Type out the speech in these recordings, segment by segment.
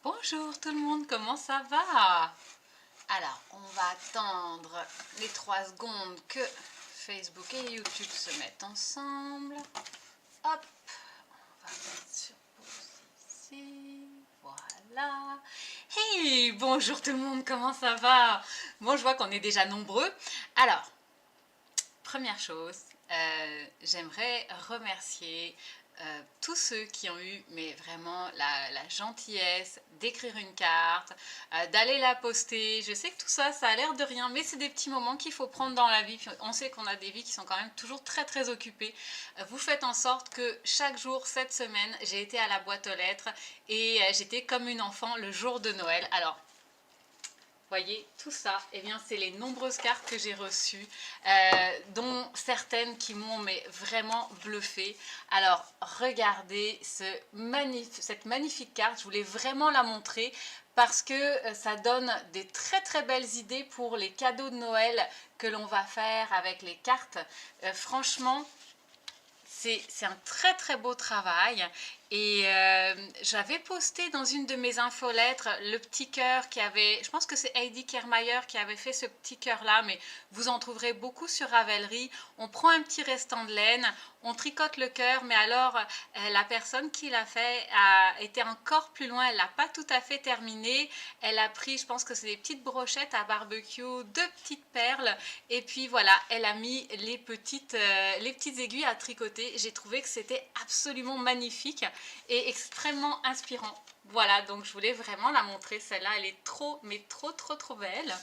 Bonjour tout le monde, comment ça va? Alors, on va attendre les 3 secondes que Facebook et YouTube se mettent ensemble. Hop, on va mettre sur pause ici. Voilà. Hey, bonjour tout le monde, comment ça va? Bon, je vois qu'on est déjà nombreux. Alors, première chose, j'aimerais remercier tous ceux qui ont eu mais vraiment la gentillesse d'écrire une carte, d'aller la poster. Je sais que tout ça, ça a l'air de rien, mais c'est des petits moments qu'il faut prendre dans la vie. On sait qu'on a des vies qui sont quand même toujours très très occupées. Vous faites en sorte que chaque jour, cette semaine, j'ai été à la boîte aux lettres et j'étais comme une enfant le jour de Noël. Alors, voyez, tout ça, eh bien, c'est les nombreuses cartes que j'ai reçues, dont certaines qui m'ont mais vraiment bluffé. Alors, regardez cette magnifique carte, je voulais vraiment la montrer parce que ça donne des très très belles idées pour les cadeaux de Noël que l'on va faire avec les cartes. Franchement, c'est un très très beau travail et j'avais posté dans une de mes infolettres le petit cœur qui avait, je pense que c'est Heidi Kermayer qui avait fait ce petit cœur là, mais vous en trouverez beaucoup sur Ravelry. On prend un petit restant de laine, on tricote le cœur, mais alors la personne qui l'a fait a été encore plus loin, elle l'a pas tout à fait terminé, elle a pris, je pense que c'est des petites brochettes à barbecue, 2 petites perles, et puis voilà, elle a mis les petites aiguilles à tricoter. J'ai trouvé que c'était absolument magnifique et extrêmement inspirant. Voilà, donc je voulais vraiment la montrer, celle-là, elle est trop, mais trop, trop, trop belle.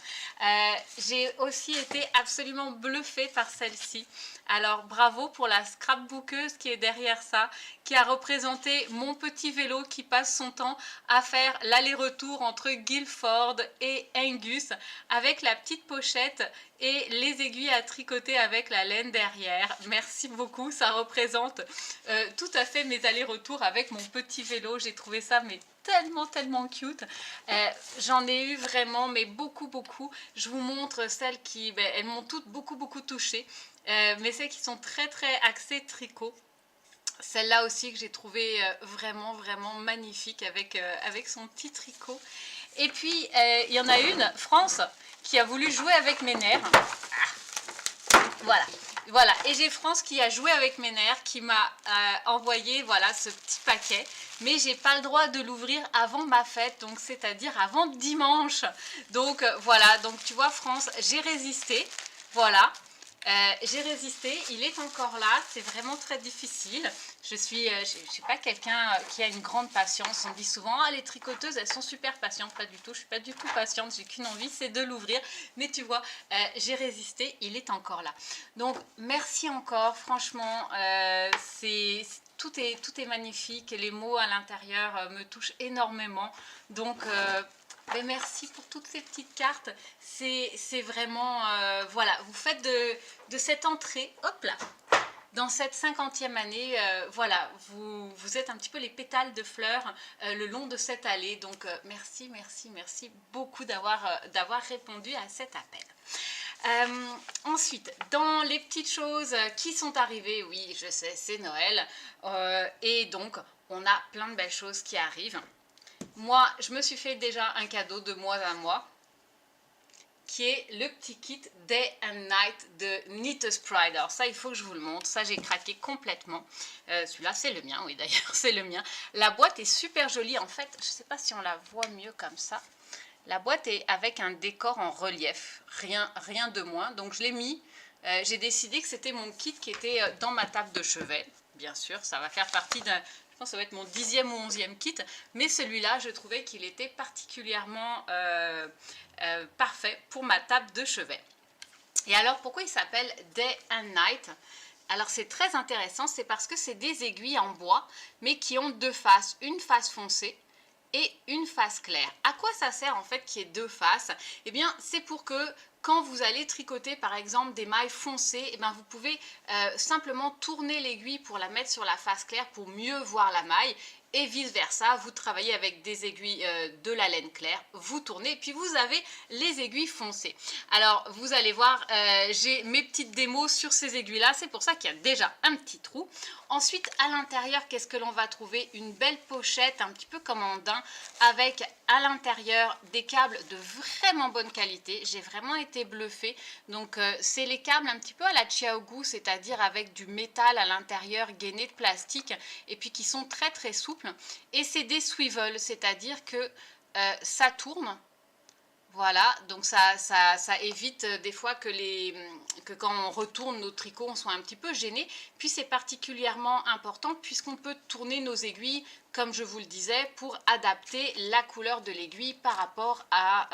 J'ai aussi été absolument bluffée par celle-ci. Alors bravo pour la scrapbookeuse qui est derrière ça, qui a représenté mon petit vélo qui passe son temps à faire l'aller-retour entre Guilford et Angus avec la petite pochette et les aiguilles à tricoter avec la laine derrière. Merci beaucoup, ça représente tout à fait mes allers-retours avec mon petit vélo. J'ai trouvé ça mais tellement cute. J'en ai eu vraiment mais beaucoup. Je vous montre celles qui, elles m'ont toutes beaucoup touchée, mais celles qui sont très axées tricot. Celle-là aussi que j'ai trouvé vraiment magnifique avec son petit tricot. Et puis il y en a une, France, qui a voulu jouer avec mes nerfs. Voilà, et j'ai France qui a joué avec mes nerfs, qui m'a envoyé voilà ce petit paquet, mais j'ai pas le droit de l'ouvrir avant ma fête, donc c'est-à-dire avant dimanche. Donc voilà, donc tu vois France, j'ai résisté, voilà. J'ai résisté, il est encore là, c'est vraiment très difficile. Je suis pas quelqu'un qui a une grande patience. On dit souvent, ah, les tricoteuses, elles sont super patientes. Pas du tout, je suis pas du tout patiente, j'ai qu'une envie, c'est de l'ouvrir. Mais tu vois, j'ai résisté, il est encore là. Donc, merci encore, franchement, tout est magnifique. Les mots à l'intérieur me touchent énormément. Donc, ben merci pour toutes ces petites cartes. C'est vraiment, voilà, vous faites de cette entrée, hop là, dans cette 50e année, voilà, vous êtes un petit peu les pétales de fleurs le long de cette allée. Donc, merci beaucoup d'avoir répondu à cet appel. Ensuite, dans les petites choses qui sont arrivées, oui, je sais, c'est Noël. Et donc, on a plein de belles choses qui arrivent. Moi, je me suis fait déjà un cadeau de mois à mois, qui est le petit kit Day and Night de Knitter's Pride. Alors ça, il faut que je vous le montre. Ça, j'ai craqué complètement. Celui-là, c'est le mien, oui d'ailleurs, c'est le mien. La boîte est super jolie. En fait, je ne sais pas si on la voit mieux comme ça. La boîte est avec un décor en relief, rien de moins. Donc je l'ai mis. J'ai décidé que c'était mon kit qui était dans ma table de chevet. Bien sûr, ça va faire partie d'un... Je pense que ça va être mon 10e ou 11e kit, mais celui-là, je trouvais qu'il était particulièrement parfait pour ma table de chevet. Et alors, pourquoi il s'appelle Day and Night? Alors, c'est très intéressant, c'est parce que c'est des aiguilles en bois, mais qui ont 2 faces, une face foncée et une face claire. À quoi ça sert en fait qu'il y ait 2 faces? Eh bien, c'est pour que quand vous allez tricoter par exemple des mailles foncées, eh bien, vous pouvez simplement tourner l'aiguille pour la mettre sur la face claire pour mieux voir la maille. et vice versa, vous travaillez avec des aiguilles de la laine claire, vous tournez, puis vous avez les aiguilles foncées. Alors vous allez voir, j'ai mes petites démos sur ces aiguilles là, c'est pour ça qu'il y a déjà un petit trou. Ensuite à l'intérieur, qu'est-ce que l'on va trouver? Une belle pochette, un petit peu comme en daim, avec à l'intérieur des câbles de vraiment bonne qualité. J'ai vraiment été bluffée. Donc c'est les câbles un petit peu à la Xiaogu, c'est-à-dire avec du métal à l'intérieur gainé de plastique, et puis qui sont très très souples. Et c'est des swivels, c'est-à-dire que ça tourne. Voilà, donc ça évite des fois que quand on retourne nos tricots, on soit un petit peu gêné. Puis c'est particulièrement important puisqu'on peut tourner nos aiguilles, comme je vous le disais, pour adapter la couleur de l'aiguille par rapport à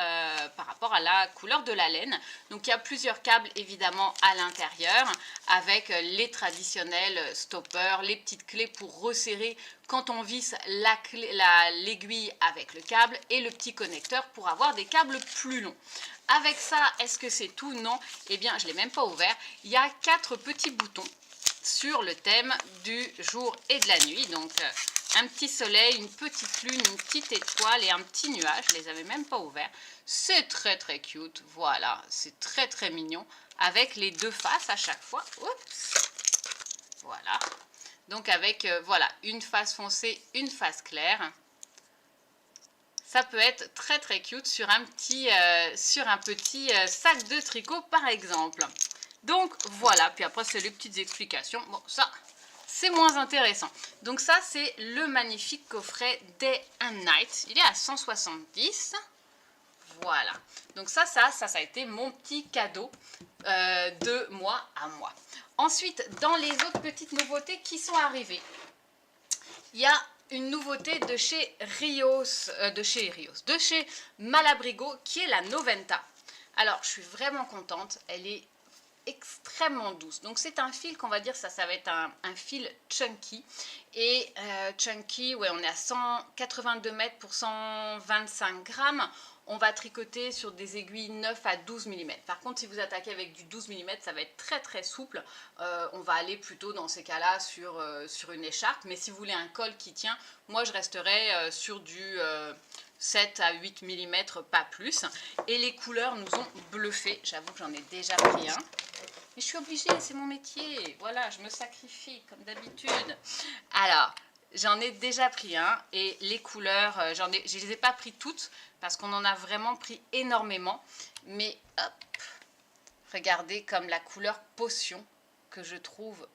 la couleur de la laine. Donc il y a plusieurs câbles évidemment à l'intérieur avec les traditionnels stoppers, les petites clés pour resserrer quand on visse l'aiguille avec le câble et le petit connecteur pour avoir des câbles plus longs. Avec ça, est-ce que c'est tout? Non. Eh bien, je ne l'ai même pas ouvert. Il y a 4 petits boutons sur le thème du jour et de la nuit. Donc, un petit soleil, une petite lune, une petite étoile et un petit nuage. Je ne les avais même pas ouverts. C'est très très cute. Voilà, c'est très très mignon. Avec les 2 faces à chaque fois. Oups. Voilà. Donc avec voilà, une face foncée, une face claire. Ça peut être très très cute sur un petit sac de tricot par exemple. Donc voilà, puis après c'est les petites explications. Bon, ça c'est moins intéressant. Donc ça c'est le magnifique coffret Day and Night. Il est à 170. Voilà. Donc ça a été mon petit cadeau de moi à moi. Ensuite, dans les autres petites nouveautés qui sont arrivées, il y a une nouveauté de chez de chez Malabrigo, qui est la Noventa. Alors, je suis vraiment contente. Elle est extrêmement douce. Donc, c'est un fil qu'on va dire, ça va être un fil chunky. Et chunky, ouais, on est à 182 mètres pour 125 grammes. On va tricoter sur des aiguilles 9 à 12 mm. Par contre, si vous attaquez avec du 12 mm, ça va être très très souple. On va aller plutôt dans ces cas-là sur une écharpe. Mais si vous voulez un col qui tient, moi je resterai sur du 7 à 8 mm, pas plus. Et les couleurs nous ont bluffé. J'avoue que j'en ai déjà pris un. Mais je suis obligée, c'est mon métier. Voilà, je me sacrifie comme d'habitude. Alors, j'en ai déjà pris un et les couleurs, je ne les ai pas pris toutes parce qu'on en a vraiment pris énormément. Mais hop, regardez comme la couleur potion que je trouve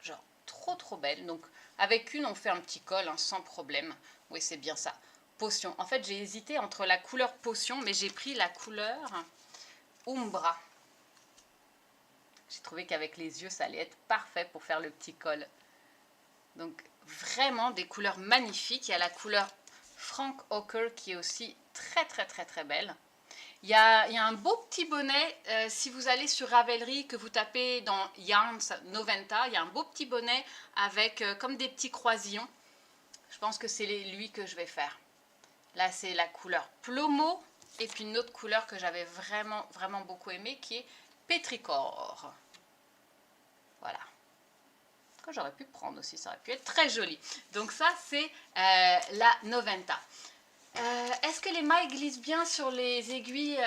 genre trop trop belle. Donc avec une, on fait un petit col hein, sans problème. Oui, c'est bien ça. Potion. En fait, j'ai hésité entre la couleur potion, mais j'ai pris la couleur Umbra. J'ai trouvé qu'avec les yeux, ça allait être parfait pour faire le petit col. Donc vraiment des couleurs magnifiques. Il y a la couleur Frank Ocker qui est aussi très très très très belle. Il y a un beau petit bonnet, si vous allez sur Ravelry, que vous tapez dans Yarns Noventa, il y a un beau petit bonnet avec comme des petits croisillons. Je pense que c'est lui que je vais faire. Là c'est la couleur Plomo et puis une autre couleur que j'avais vraiment vraiment beaucoup aimée qui est Petrichor. Voilà. Que j'aurais pu prendre aussi, ça aurait pu être très joli. Donc ça c'est la Noventa. Est-ce que les mailles glissent bien sur les aiguilles?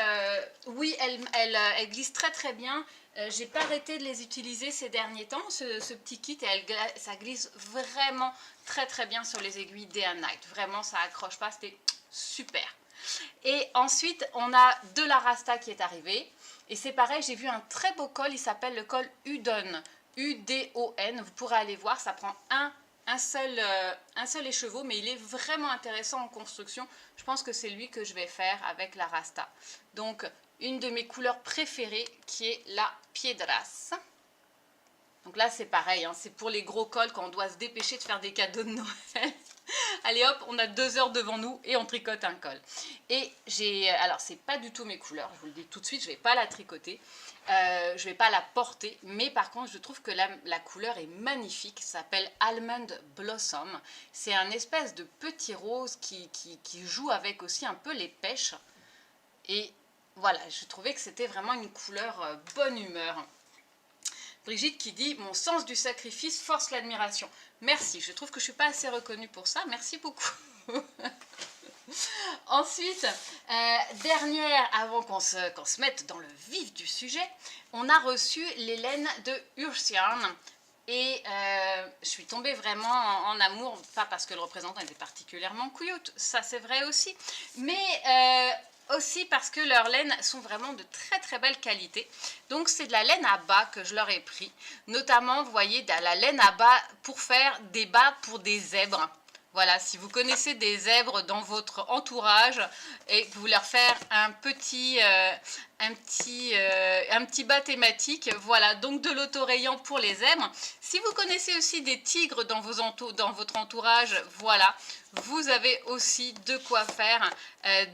Oui, elles glissent très très bien. J'ai pas arrêté de les utiliser ces derniers temps, ce petit kit, et ça glisse vraiment très très bien sur les aiguilles Day and Night. Vraiment, ça accroche pas, c'était super. Et ensuite, on a de la Rasta qui est arrivée. Et c'est pareil, j'ai vu un très beau col, il s'appelle le col Udon. U-D-O-N, vous pourrez aller voir, ça prend un seul écheveau, mais il est vraiment intéressant en construction. Je pense que c'est lui que je vais faire avec la Rasta. Donc, une de mes couleurs préférées qui est la Piedras. Donc là, c'est pareil, hein, c'est pour les gros cols quand on doit se dépêcher de faire des cadeaux de Noël. Allez hop, on a 2 heures devant nous et on tricote un col. Et alors c'est pas du tout mes couleurs, je vous le dis tout de suite, je vais pas la tricoter, je vais pas la porter, mais par contre je trouve que la couleur est magnifique, ça s'appelle Almond Blossom. C'est un espèce de petit rose qui joue avec aussi un peu les pêches. Et voilà, je trouvais que c'était vraiment une couleur bonne humeur. Brigitte qui dit « Mon sens du sacrifice force l'admiration ». Merci, je trouve que je ne suis pas assez reconnue pour ça, merci beaucoup. Ensuite, dernière, avant qu'on se mette dans le vif du sujet, on a reçu les laines de Ursiarn. Et je suis tombée vraiment en amour, pas parce que le représentant était particulièrement cute, ça c'est vrai aussi, mais aussi parce que leurs laines sont vraiment de très très belle qualité. Donc c'est de la laine à bas que je leur ai pris, notamment vous voyez de la laine à bas pour faire des bas pour des zèbres. Voilà, si vous connaissez des zèbres dans votre entourage et que vous voulez leur faire un petit bas thématique, voilà, donc de l'autorayant pour les zèbres. Si vous connaissez aussi des tigres dans votre entourage, voilà, vous avez aussi de quoi faire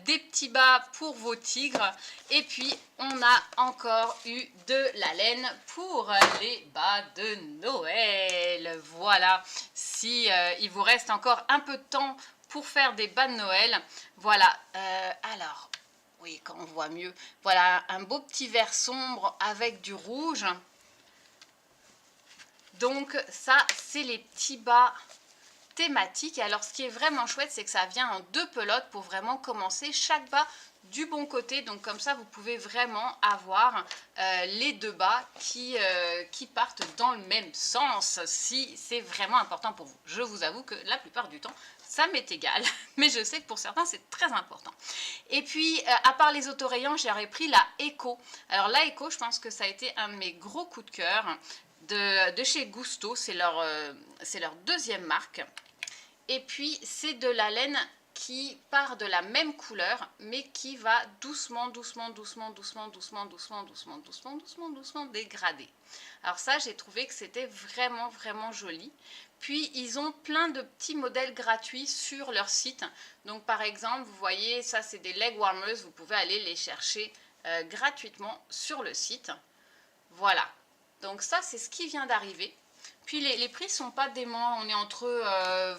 des petits bas pour vos tigres. Et puis, on a encore eu de la laine pour les bas de Noël. Voilà, si il vous reste encore un peu de temps pour faire des bas de Noël. Voilà, alors, oui, quand on voit mieux, voilà, un beau petit vert sombre avec du rouge. Donc, ça, c'est les petits bas thématique. Et alors ce qui est vraiment chouette, c'est que ça vient en 2 pelotes pour vraiment commencer chaque bas du bon côté. Donc comme ça vous pouvez vraiment avoir les 2 bas qui partent dans le même sens si c'est vraiment important pour vous. Je vous avoue que la plupart du temps ça m'est égal, mais je sais que pour certains c'est très important. Et puis à part les autorayants, j'aurais pris la Eco. Alors la Eco, je pense que ça a été un de mes gros coups de cœur de chez Gusto, c'est leur 2e marque. Et puis c'est de la laine qui part de la même couleur, mais qui va doucement dégrader. Alors ça, j'ai trouvé que c'était vraiment joli. Puis ils ont plein de petits modèles gratuits sur leur site. Donc par exemple, vous voyez, ça c'est des leg warmers, vous pouvez aller les chercher gratuitement sur le site. Voilà. Donc ça, c'est ce qui vient d'arriver. Puis les prix sont pas déments, on est entre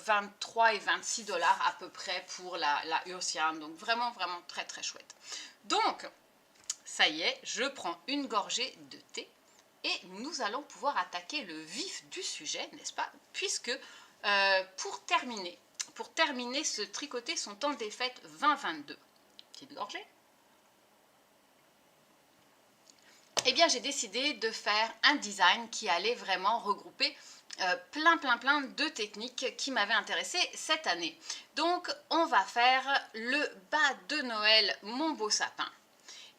23 et 26 $ à peu près pour la Ursiarn. Donc vraiment très chouette. Donc, ça y est, je prends une gorgée de thé et nous allons pouvoir attaquer le vif du sujet, n'est-ce pas? Puisque pour terminer ce tricoter son temps des fêtes 2022. Petite gorgée. Eh bien, j'ai décidé de faire un design qui allait vraiment regrouper plein de techniques qui m'avaient intéressée cette année. Donc, on va faire le bas de Noël Mon Beau Sapin.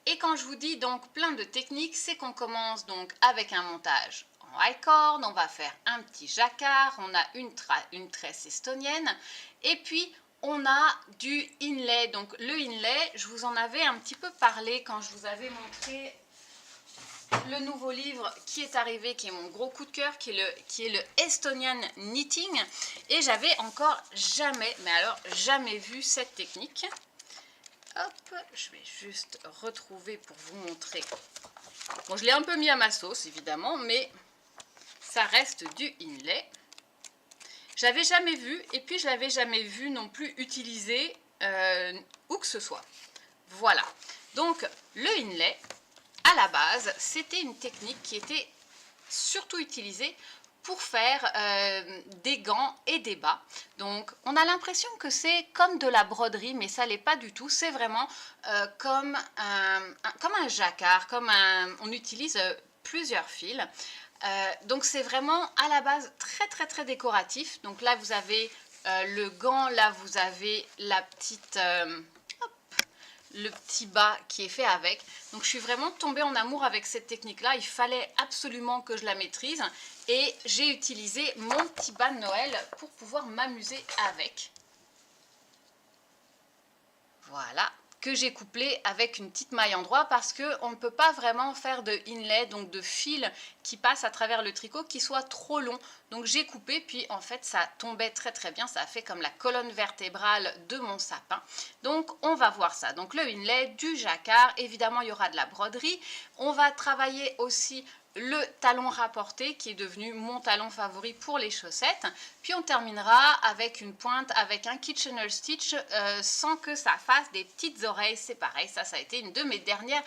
Et quand je vous dis donc plein de techniques, c'est qu'on commence donc avec un montage en high cord, on va faire un petit jacquard, on a une tresse estonienne, et puis on a du inlay. Donc le inlay, je vous en avais un petit peu parlé quand je vous avais montré le nouveau livre qui est arrivé, qui est mon gros coup de cœur, qui est le Estonian Knitting. Et j'avais encore jamais vu cette technique. Hop, je vais juste retrouver pour vous montrer. Bon, je l'ai un peu mis à ma sauce, évidemment, mais ça reste du inlay. J'avais jamais vu, et puis je l'avais jamais vu non plus utilisé où que ce soit. Voilà. Donc, le inlay, à la base, c'était une technique qui était surtout utilisée pour faire des gants et des bas. Donc, on a l'impression que c'est comme de la broderie, mais ça l'est pas du tout. C'est vraiment comme un jacquard, on utilise plusieurs fils. Donc, c'est vraiment à la base très décoratif. Donc là, vous avez le gant, là, vous avez la petite... le petit bas qui est fait avec. Donc je suis vraiment tombée en amour avec cette technique là, il fallait absolument que je la maîtrise et j'ai utilisé mon petit bas de Noël pour pouvoir m'amuser avec. Voilà, que j'ai couplé avec une petite maille endroit parce qu'on ne peut pas vraiment faire de inlay, donc de fil qui passe à travers le tricot qui soit trop long. Donc j'ai coupé, puis en fait ça tombait très bien, ça a fait comme la colonne vertébrale de mon sapin. Donc on va voir ça. Donc le inlay, du jacquard, évidemment il y aura de la broderie. On va travailler aussi le talon rapporté qui est devenu mon talon favori pour les chaussettes. Puis on terminera avec une pointe avec un Kitchener Stitch sans que ça fasse des petites oreilles. C'est pareil, ça a été une de mes dernières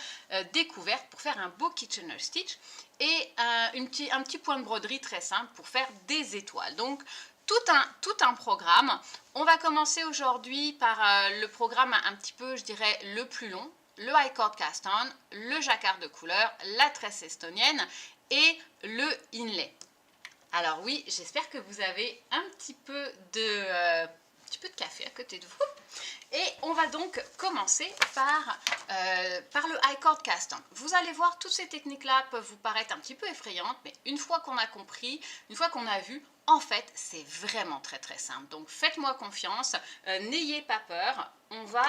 découvertes pour faire un beau Kitchener Stitch. Et un petit point de broderie très simple pour faire des étoiles. Donc tout un programme. On va commencer aujourd'hui par le programme un petit peu, je dirais, le plus long. Le I-cord cast-on, le jacquard de couleur, la tresse estonienne et le inlay. Alors oui, j'espère que vous avez un petit peu de café à côté de vous. Et on va donc commencer par le I-cord cast-on. Vous allez voir, toutes ces techniques-là peuvent vous paraître un petit peu effrayantes, mais une fois qu'on a compris, une fois qu'on a vu, en fait, c'est vraiment très très simple. Donc faites-moi confiance, n'ayez pas peur, on va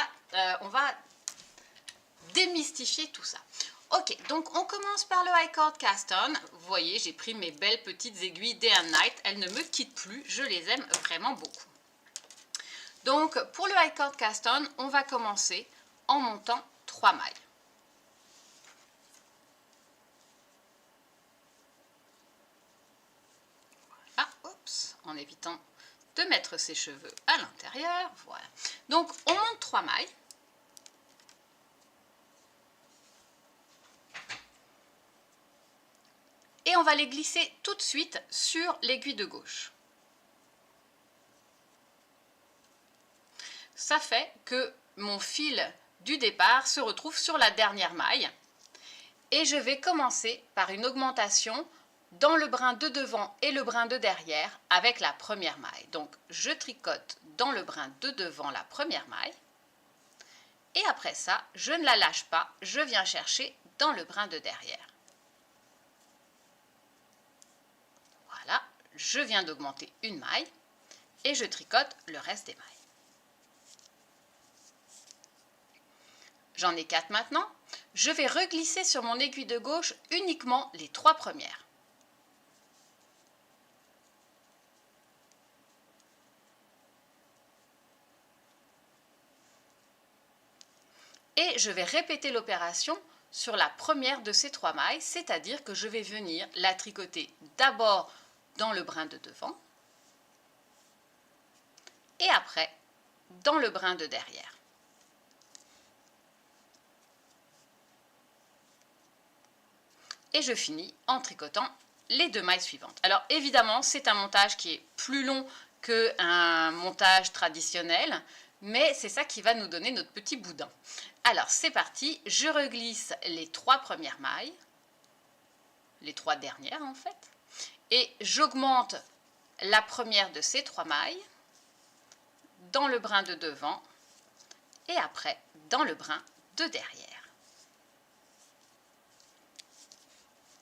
démystifier tout ça. Ok, donc on commence par le I-cord cast-on. Vous voyez, j'ai pris mes belles petites aiguilles Day and Night. Elles ne me quittent plus, je les aime vraiment beaucoup. Donc pour le I-cord cast-on, on va commencer en montant 3 mailles. Voilà, oups, en évitant de mettre ses cheveux à l'intérieur. Voilà. Donc on monte 3 mailles. Et on va les glisser tout de suite sur l'aiguille de gauche. Ça fait que mon fil du départ se retrouve sur la dernière maille. Et je vais commencer par une augmentation dans le brin de devant et le brin de derrière avec la première maille. Donc je tricote dans le brin de devant la première maille. Et après ça, je ne la lâche pas, je viens chercher dans le brin de derrière. Voilà, je viens d'augmenter une maille et je tricote le reste des mailles. J'en ai 4 maintenant. Je vais reglisser sur mon aiguille de gauche uniquement les 3 premières. Et je vais répéter l'opération sur la première de ces 3 mailles, c'est-à-dire que je vais venir la tricoter d'abord dans le brin de devant et après dans le brin de derrière. Et je finis en tricotant les 2 mailles suivantes. Alors évidemment, c'est un montage qui est plus long qu'un montage traditionnel, mais c'est ça qui va nous donner notre petit boudin. Alors c'est parti, je reglisse les 3 premières mailles, les 3 dernières en fait, et j'augmente la première de ces 3 mailles dans le brin de devant et après dans le brin de derrière.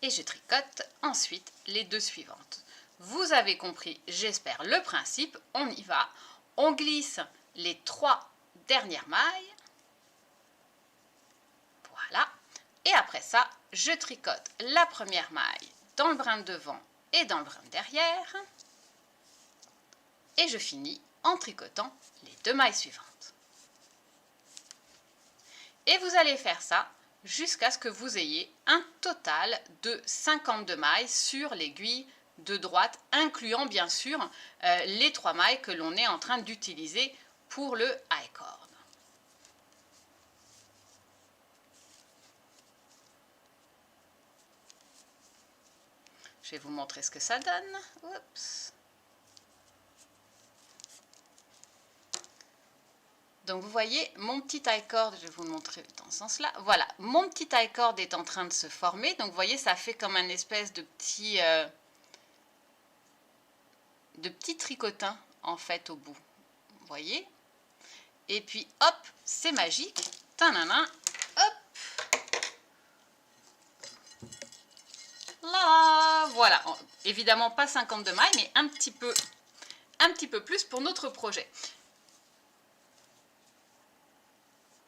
Et je tricote ensuite les 2 suivantes. Vous avez compris, j'espère, le principe. On y va. On glisse les 3 dernières mailles. Voilà. Et après ça, je tricote la première maille dans le brin de devant et dans le brin de derrière. Et je finis en tricotant les 2 mailles suivantes. Et vous allez faire ça jusqu'à ce que vous ayez un total de 52 mailles sur l'aiguille de droite, incluant bien sûr les 3 mailles que l'on est en train d'utiliser pour le I-cord. Je vais vous montrer ce que ça donne. Oups. Donc vous voyez, mon petit I-cord, je vais vous le montrer dans ce sens-là. Voilà, mon petit I-cord est en train de se former. Donc vous voyez, ça fait comme un espèce de petit tricotin en fait au bout. Vous voyez? Et puis hop, c'est magique. Tanana, hop. Là, voilà. Évidemment pas 52 mailles, mais un petit peu plus pour notre projet.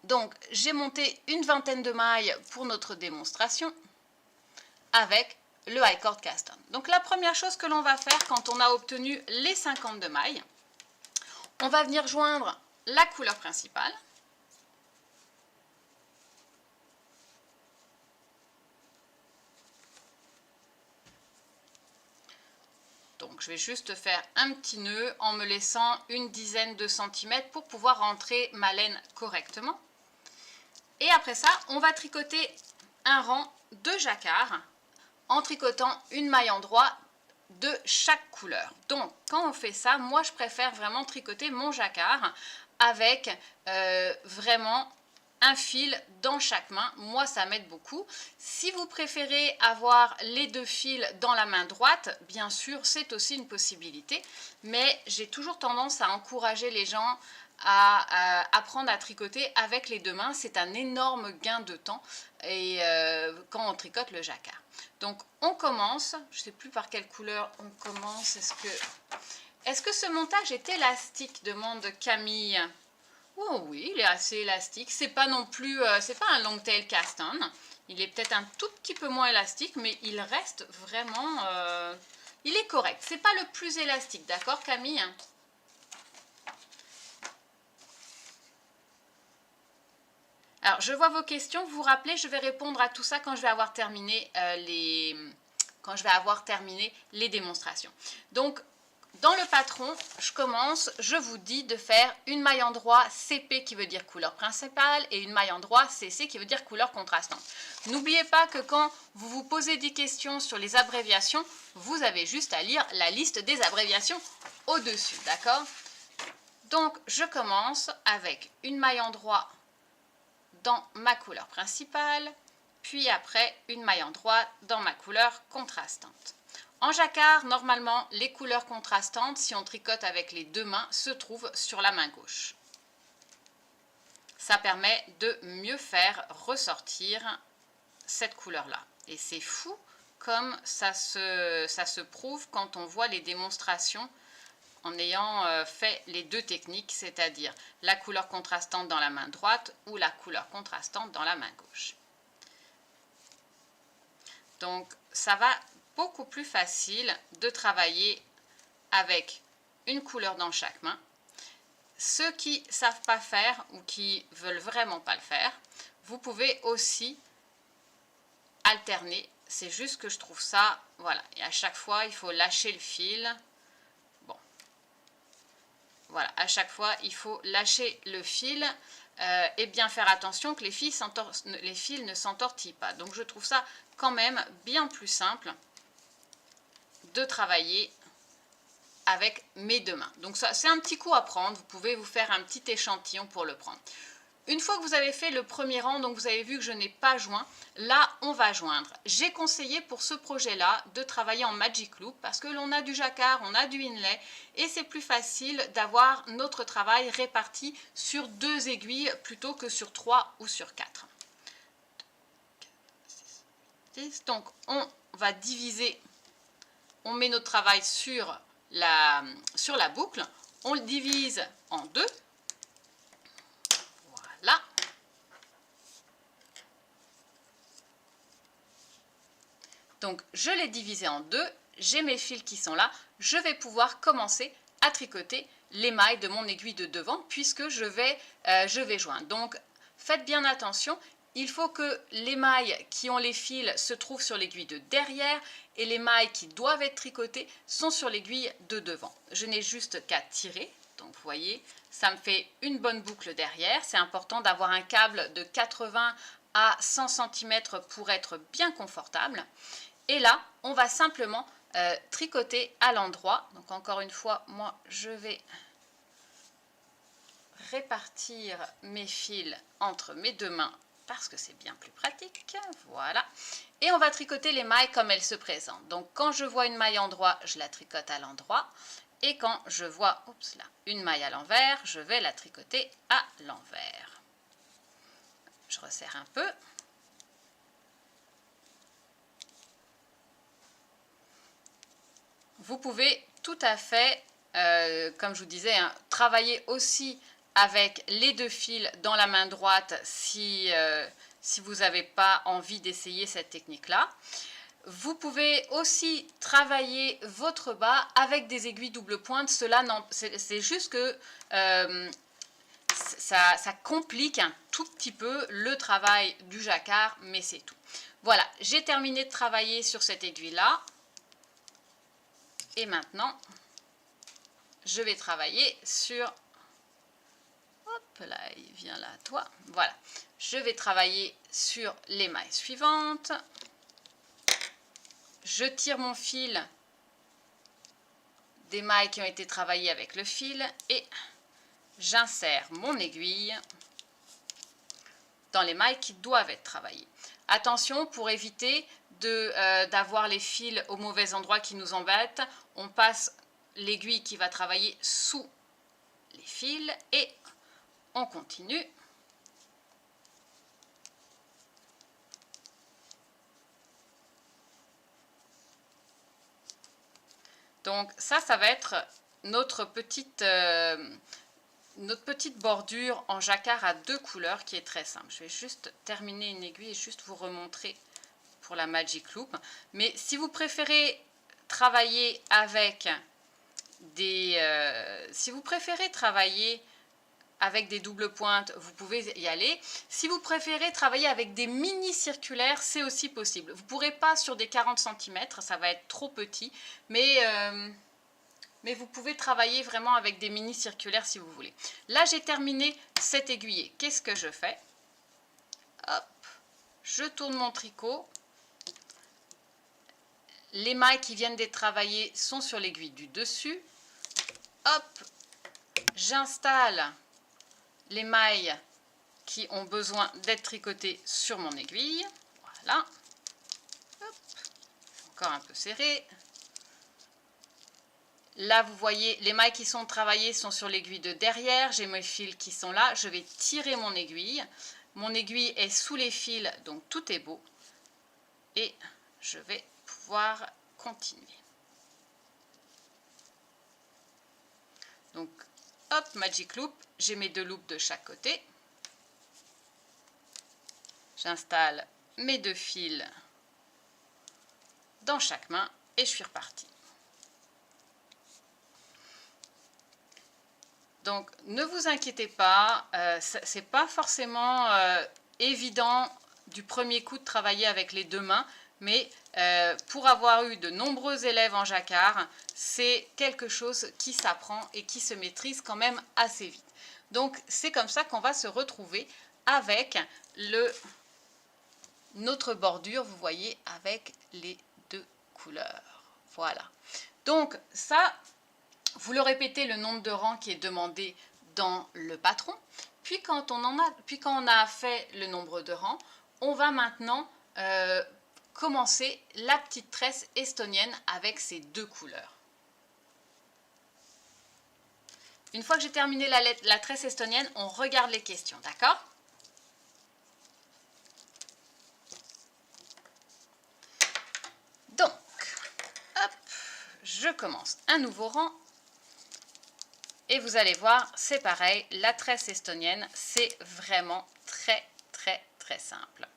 Donc, j'ai monté une vingtaine de mailles pour notre démonstration avec le I-cord cast-on. Donc, la première chose que l'on va faire quand on a obtenu les 52 mailles, on va venir joindre la couleur principale. Donc je vais juste faire un petit nœud en me laissant une dizaine de centimètres pour pouvoir rentrer ma laine correctement. Et après ça, on va tricoter un rang de jacquard en tricotant une maille en droit de chaque couleur. Donc quand on fait ça, moi je préfère vraiment tricoter mon jacquard avec vraiment un fil dans chaque main. Moi ça m'aide beaucoup. Si vous préférez avoir les deux fils dans la main droite, bien sûr c'est aussi une possibilité, mais j'ai toujours tendance à encourager les gens à apprendre à tricoter avec les deux mains. C'est un énorme gain de temps et quand on tricote le jacquard. Donc on commence, je ne sais plus par quelle couleur on commence. Est-ce que ce montage est élastique, demande Camille. Oh oui, il est assez élastique. C'est pas non plus, c'est pas un long tail cast on. Il est peut-être un tout petit peu moins élastique, mais il reste vraiment, il est correct. C'est pas le plus élastique, d'accord Camille? Alors, je vois vos questions. Vous vous rappelez, je vais répondre à tout ça quand je vais avoir terminé les démonstrations. Donc, dans le patron, je commence, je vous dis de faire une maille en droit CP qui veut dire couleur principale et une maille en droit CC qui veut dire couleur contrastante. N'oubliez pas que quand vous vous posez des questions sur les abréviations, vous avez juste à lire la liste des abréviations au-dessus, d'accord? Donc, je commence avec une maille en droit dans ma couleur principale, puis après une maille en droit dans ma couleur contrastante. En jacquard, normalement, les couleurs contrastantes, si on tricote avec les deux mains, se trouvent sur la main gauche. Ça permet de mieux faire ressortir cette couleur-là. Et c'est fou comme ça se prouve quand on voit les démonstrations en ayant fait les deux techniques, c'est-à-dire la couleur contrastante dans la main droite ou la couleur contrastante dans la main gauche. Donc, ça va beaucoup plus facile de travailler avec une couleur dans chaque main. Ceux qui ne savent pas faire ou qui ne veulent vraiment pas le faire, vous pouvez aussi alterner. C'est juste que je trouve ça, voilà, et à chaque fois, il faut lâcher le fil. Voilà, à chaque fois, il faut lâcher le fil et bien faire attention que les fils ne s'entortillent pas. Donc, je trouve ça quand même bien plus simple de travailler avec mes deux mains. Donc, ça, c'est un petit coup à prendre. Vous pouvez vous faire un petit échantillon pour le prendre. Une fois que vous avez fait le premier rang, donc vous avez vu que je n'ai pas joint, là on va joindre. J'ai conseillé pour ce projet-là de travailler en Magic Loop parce que l'on a du jacquard, on a du inlay et c'est plus facile d'avoir notre travail réparti sur 2 aiguilles plutôt que sur 3 ou sur 4. Donc on va diviser, on met notre travail sur la boucle, on le divise en 2. Là. Donc, je l'ai divisé en 2. J'ai mes fils qui sont là. Je vais pouvoir commencer à tricoter les mailles de mon aiguille de devant puisque je vais joindre. Donc, faites bien attention. Il faut que les mailles qui ont les fils se trouvent sur l'aiguille de derrière et les mailles qui doivent être tricotées sont sur l'aiguille de devant. Je n'ai juste qu'à tirer. Donc, vous voyez, ça me fait une bonne boucle derrière. C'est important d'avoir un câble de 80 à 100 cm pour être bien confortable. Et là, on va simplement tricoter à l'endroit. Donc, encore une fois, moi, je vais répartir mes fils entre mes deux mains parce que c'est bien plus pratique. Voilà. Et on va tricoter les mailles comme elles se présentent. Donc, quand je vois une maille endroit, je la tricote à l'endroit. Et quand je vois une maille à l'envers, je vais la tricoter à l'envers. Je resserre un peu. Vous pouvez tout à fait, comme je vous disais, hein, travailler aussi avec les deux fils dans la main droite si vous n'avez pas envie d'essayer cette technique-là. Vous pouvez aussi travailler votre bas avec des aiguilles double pointe. Cela, c'est juste que ça complique un tout petit peu le travail du jacquard, mais c'est tout. Voilà, j'ai terminé de travailler sur cette aiguille-là. Et maintenant, je vais travailler sur... Hop, là, il vient là, toi. Voilà. Je vais travailler sur les mailles suivantes. Je tire mon fil des mailles qui ont été travaillées avec le fil et j'insère mon aiguille dans les mailles qui doivent être travaillées. Attention, pour éviter d'avoir les fils au mauvais endroit qui nous embêtent, on passe l'aiguille qui va travailler sous les fils et on continue. Donc ça va être notre petite bordure en jacquard à 2 couleurs qui est très simple. Je vais juste terminer une aiguille et juste vous remontrer pour la Magic Loop. Mais si vous préférez travailler avec des doubles pointes, vous pouvez y aller. Si vous préférez travailler avec des mini circulaires, c'est aussi possible. Vous ne pourrez pas sur des 40 cm, ça va être trop petit, mais vous pouvez travailler vraiment avec des mini circulaires si vous voulez. Là, j'ai terminé cet aiguillé. Qu'est-ce que je fais? Hop, je tourne mon tricot. Les mailles qui viennent d'être travaillées sont sur l'aiguille du dessus. Hop, j'installe les mailles qui ont besoin d'être tricotées sur mon aiguille. Voilà. Hop. Encore un peu serré. Là, vous voyez, les mailles qui sont travaillées sont sur l'aiguille de derrière. J'ai mes fils qui sont là. Je vais tirer mon aiguille. Mon aiguille est sous les fils, donc tout est beau. Et je vais pouvoir continuer. Donc, hop, Magic Loop. J'ai mes 2 loops de chaque côté. J'installe mes 2 fils dans chaque main et je suis repartie. Donc, ne vous inquiétez pas, c'est pas forcément évident du premier coup de travailler avec les 2 mains, mais pour avoir eu de nombreux élèves en jacquard, c'est quelque chose qui s'apprend et qui se maîtrise quand même assez vite. Donc, c'est comme ça qu'on va se retrouver avec notre bordure, vous voyez, avec les 2 couleurs. Voilà. Donc, ça... Vous le répétez le nombre de rangs qui est demandé dans le patron. Puis quand on a fait le nombre de rangs, on va maintenant commencer la petite tresse estonienne avec ces 2 couleurs. Une fois que j'ai terminé la tresse estonienne, on regarde les questions, d'accord? Donc, hop, je commence un nouveau rang. Et vous allez voir, c'est pareil, la tresse estonienne, c'est vraiment très, très, très simple.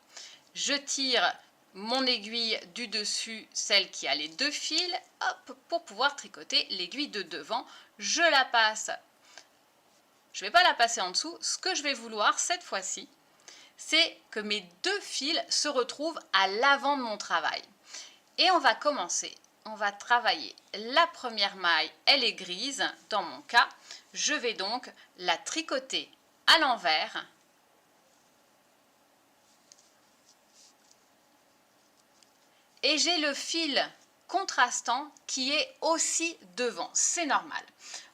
Je tire mon aiguille du dessus, celle qui a les 2 fils, hop, pour pouvoir tricoter l'aiguille de devant. Je la passe, je ne vais pas la passer en dessous. Ce que je vais vouloir cette fois-ci, c'est que mes 2 fils se retrouvent à l'avant de mon travail. Et on va commencer. On va travailler la première maille, elle est grise dans mon cas. Je vais donc la tricoter à l'envers. Et j'ai le fil contrastant qui est aussi devant, c'est normal.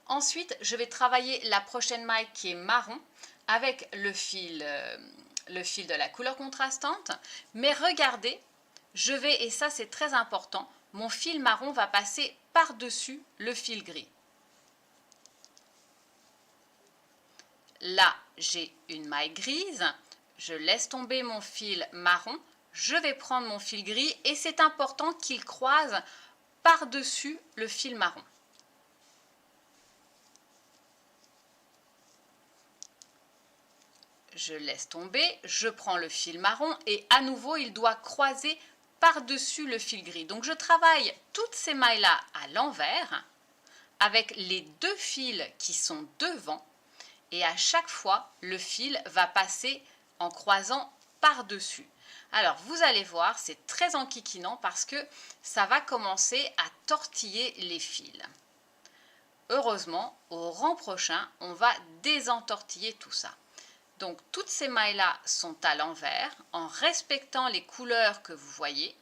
Ensuite, je vais travailler la prochaine maille qui est marron avec le fil de la couleur contrastante. Mais regardez, je vais, et ça c'est très important, mon fil marron va passer par-dessus le fil gris. Là, j'ai une maille grise. Je laisse tomber mon fil marron. Je vais prendre mon fil gris et c'est important qu'il croise par-dessus le fil marron. Je laisse tomber, je prends le fil marron et à nouveau, il doit croiser par-dessus le fil gris. Donc, je travaille toutes ces mailles-là à l'envers avec les 2 fils qui sont devant et à chaque fois, le fil va passer en croisant par-dessus. Alors, vous allez voir, c'est très enquiquinant parce que ça va commencer à tortiller les fils. Heureusement, au rang prochain, on va désentortiller tout ça. Donc, toutes ces mailles-là sont à l'envers, en respectant les couleurs que vous voyez.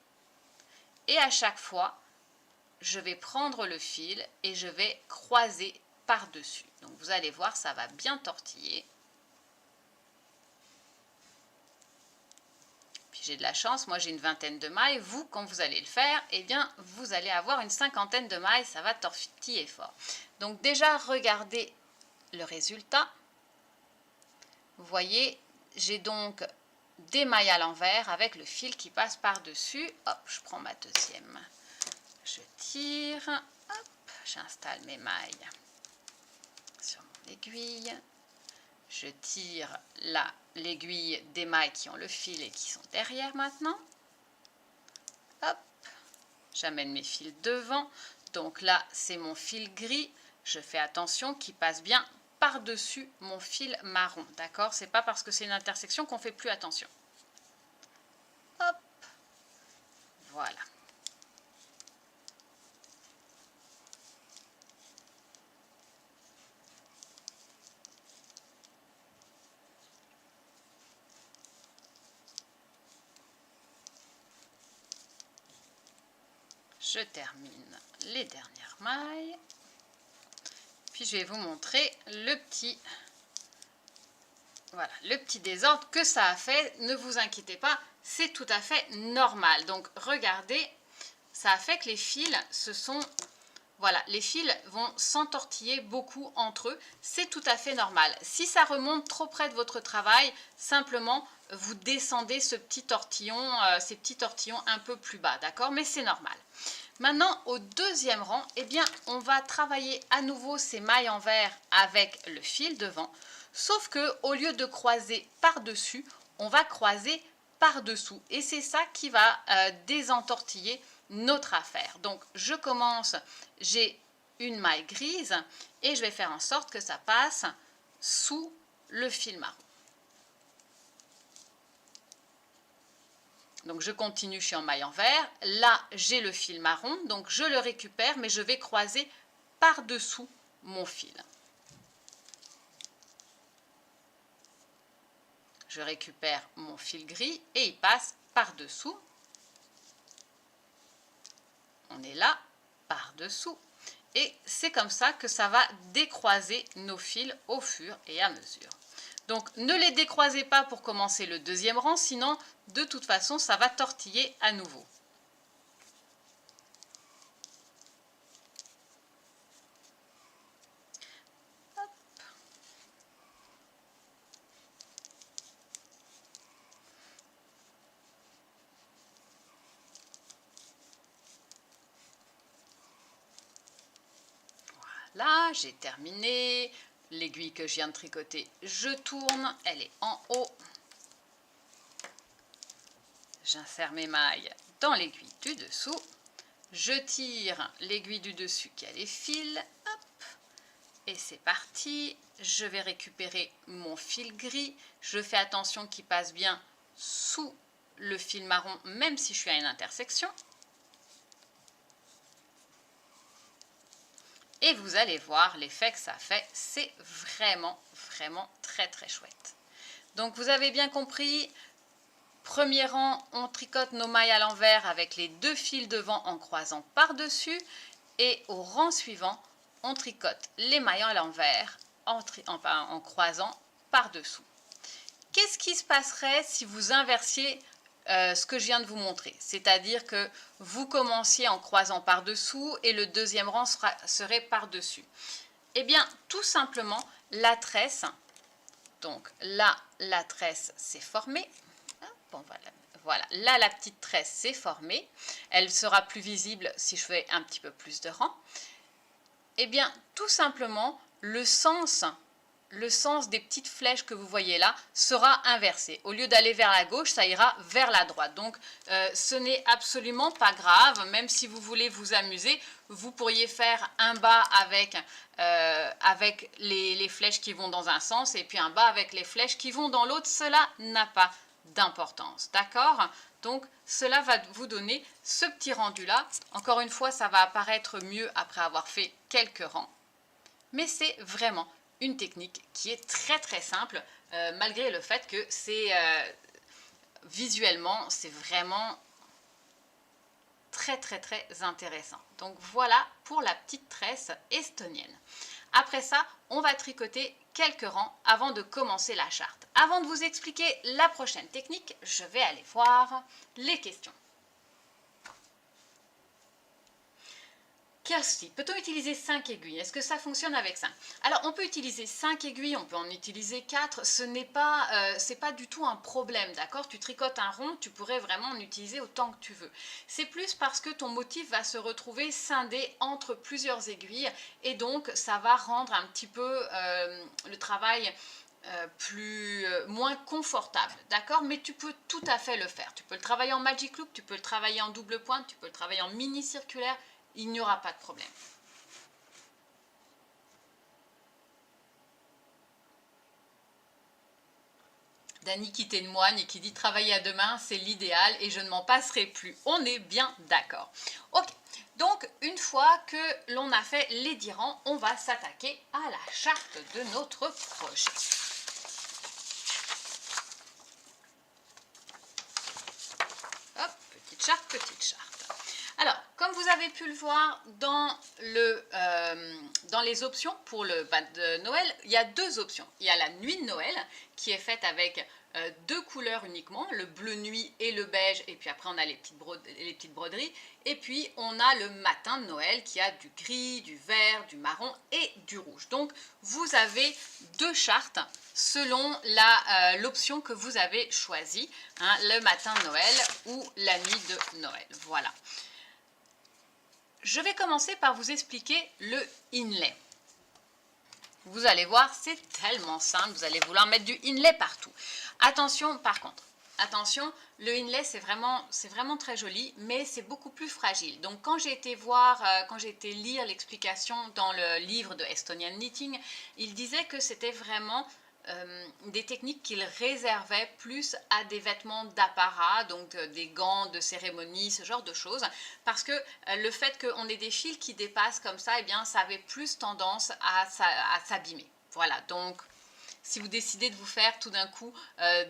Et à chaque fois, je vais prendre le fil et je vais croiser par-dessus. Donc, vous allez voir, ça va bien tortiller. J'ai de la chance, moi j'ai une vingtaine de mailles. Vous, quand vous allez le faire, eh bien, vous allez avoir une cinquantaine de mailles, ça va tortiller fort. Donc déjà, regardez le résultat. Vous voyez, j'ai donc des mailles à l'envers avec le fil qui passe par-dessus. Hop, je prends ma deuxième. Je tire, hop, j'installe mes mailles sur mon aiguille. Je tire là l'aiguille des mailles qui ont le fil et qui sont derrière maintenant. Hop, j'amène mes fils devant. Donc là, c'est mon fil gris. Je fais attention qu'il passe bien par-dessus mon fil marron. D'accord? C'est pas parce que c'est une intersection qu'on fait plus attention. Hop, voilà. Je termine les dernières mailles. Puis je vais vous montrer le petit désordre que ça a fait. Ne vous inquiétez pas, c'est tout à fait normal. Donc regardez, ça a fait que les fils les fils vont s'entortiller beaucoup entre eux. C'est tout à fait normal. Si ça remonte trop près de votre travail, simplement vous descendez ces petits tortillons un peu plus bas, d'accord? Mais c'est normal. Maintenant, au deuxième rang, eh bien, on va travailler à nouveau ces mailles envers avec le fil devant, sauf que au lieu de croiser par-dessus, on va croiser par-dessous. Et c'est ça qui va désentortiller notre affaire. Donc, je commence, j'ai une maille grise et je vais faire en sorte que ça passe sous le fil marron. Donc je continue, je suis en maille envers. Là, j'ai le fil marron, donc je le récupère, mais je vais croiser par-dessous mon fil. Je récupère mon fil gris et il passe par-dessous. On est là, par-dessous. Et c'est comme ça que ça va décroiser nos fils au fur et à mesure. Donc ne les décroisez pas pour commencer le deuxième rang, sinon de toute façon ça va tortiller à nouveau. Hop. Voilà, j'ai terminé. L'aiguille que je viens de tricoter, je tourne, elle est en haut. J'insère mes mailles dans l'aiguille du dessous. Je tire l'aiguille du dessus qui a les fils. Hop, et c'est parti. Je vais récupérer mon fil gris. Je fais attention qu'il passe bien sous le fil marron, même si je suis à une intersection. Et vous allez voir l'effet que ça fait, c'est vraiment, vraiment très, très chouette. Donc vous avez bien compris, premier rang, on tricote nos mailles à l'envers avec les deux fils devant en croisant par-dessus. Et au rang suivant, on tricote les mailles à l'envers en croisant par-dessous. Qu'est-ce qui se passerait si vous inversiez ce que je viens de vous montrer? C'est-à-dire que vous commenciez en croisant par-dessous et le deuxième rang serait par-dessus. Eh bien, tout simplement, la tresse, donc là, la tresse s'est formée. Bon, voilà, là, la petite tresse s'est formée. Elle sera plus visible si je fais un petit peu plus de rang. Eh bien, tout simplement, le sens des petites flèches que vous voyez là sera inversé. Au lieu d'aller vers la gauche, ça ira vers la droite. Donc, ce n'est absolument pas grave. Même si vous voulez vous amuser, vous pourriez faire un bas avec les flèches qui vont dans un sens et puis un bas avec les flèches qui vont dans l'autre. Cela n'a pas d'importance, d'accord? Donc, cela va vous donner ce petit rendu-là. Encore une fois, ça va apparaître mieux après avoir fait quelques rangs. Mais c'est vraiment une technique qui est très très simple, malgré le fait que c'est visuellement, c'est vraiment très très très intéressant. Donc voilà pour la petite tresse estonienne. Après ça, on va tricoter quelques rangs avant de commencer la charte. Avant de vous expliquer la prochaine technique, je vais aller voir les questions. Kirsty, peut-on utiliser 5 aiguilles? Est-ce que ça fonctionne avec 5? Alors, on peut utiliser 5 aiguilles, on peut en utiliser 4. Ce n'est pas, c'est pas du tout un problème, d'accord? Tu tricotes un rond, tu pourrais vraiment en utiliser autant que tu veux. C'est plus parce que ton motif va se retrouver scindé entre plusieurs aiguilles et donc ça va rendre un petit peu le travail moins confortable, d'accord? Mais tu peux tout à fait le faire. Tu peux le travailler en magic loop, tu peux le travailler en double pointe, tu peux le travailler en mini circulaire. Il n'y aura pas de problème. Dany qui témoigne et qui dit travailler à deux mains, c'est l'idéal et je ne m'en passerai plus. On est bien d'accord. Ok, donc une fois que l'on a fait les 10 rangs, on va s'attaquer à la charte de notre projet. Hop, petite charte, petite charte. Alors, comme vous avez pu le voir dans les options pour le bas de Noël, il y a deux options. Il y a la nuit de Noël qui est faite avec deux couleurs uniquement, le bleu nuit et le beige, et puis après on a les petites broderies. Et puis on a le matin de Noël qui a du gris, du vert, du marron et du rouge. Donc vous avez deux chartes selon l'option que vous avez choisie, hein, le matin de Noël ou la nuit de Noël. Voilà. Je vais commencer par vous expliquer le inlay. Vous allez voir, c'est tellement simple, vous allez vouloir mettre du inlay partout. Attention par contre, attention, le inlay c'est vraiment très joli, mais c'est beaucoup plus fragile. Donc quand j'ai été lire l'explication dans le livre de Estonian Knitting, il disait que c'était vraiment des techniques qu'il réservait plus à des vêtements d'apparat, donc des gants de cérémonie, ce genre de choses, parce que le fait qu'on ait des fils qui dépassent comme ça, eh bien, ça avait plus tendance à s'abîmer. Voilà, donc si vous décidez de vous faire tout d'un coup